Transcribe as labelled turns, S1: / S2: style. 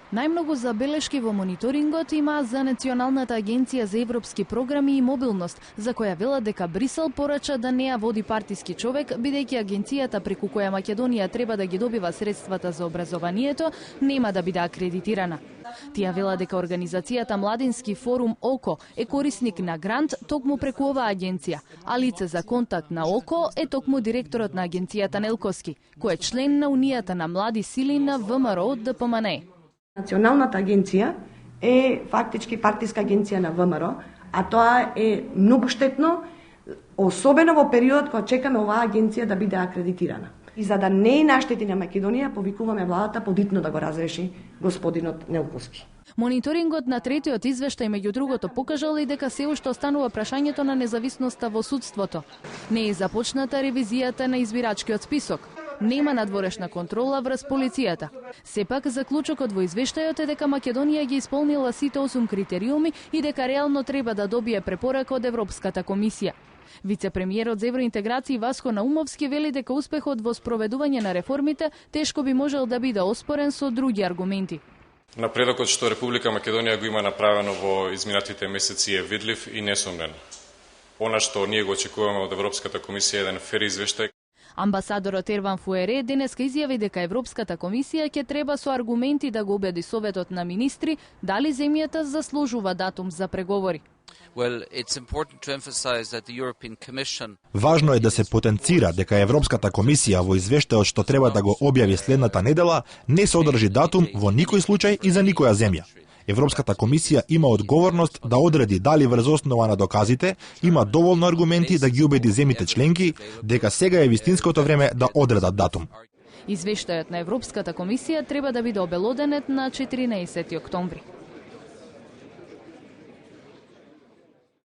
S1: Најмногу забелешки во мониторингот има за Националната агенција за европски програми и мобилност, за која велат дека Брисел порача да не ја води партиски човек, бидејќи агенцијата преку која Македонија треба да ги добива средствата за образованието, нема да биде акредитирана. Тие велат дека организацијата Младински форум ОКО е корисник на грант токму преку оваа агенција, а лице за контакт на ОКО е токму директорот на агенцијата Нелковски, кој е член на Унијата на млади сили на ВМРО од ДПМНЕ.
S2: Националната агенција е фактички партиска агенција на ВМРО, а тоа е многу штетно, особено во период кога чекаме оваа агенција да биде акредитирана. И за да не наштети на Македонија, повикуваме владата подитно да го разреши господинот Нелковски.
S1: Мониторингот на третиот извештај меѓу другото покажал и дека се уште останува прашањето на независноста во судството. Не е започната ревизијата на избирачкиот список. Нема надворешна контрола врз полицијата. Сепак, заклучокот во извештајот е дека Македонија ги исполнила сите 8 критериуми и дека реално треба да добие препорака од Европската комисија. Вице-премиерот за евроинтеграција Васко Наумовски вели дека успехот во спроведување на реформите тешко би можел да биде оспорен со други аргументи.
S3: Напредокот што Република Македонија го има направено во изминатите месеци е видлив и несомнен. Она што ние го очекуваме од Европската комисија е еден фер извештај.
S1: Амбасадорот Ерван Фуере денеска изјави дека Европската комисија ќе треба со аргументи да го убеди Советот на министри дали земјата заслужува датум за преговори.
S4: Важно е да се потенцира дека Европската комисија во извештајот што треба да го објави следната недела не содржи датум во никој случај и за никоја земја. Европската комисија има одговорност да одреди дали врз основа на доказите има доволно аргументи да ги убеди земите членки дека сега е вистинското време да одредат датум.
S1: Извештајот на Европската комисија треба да биде обелоденет на 14 октомври.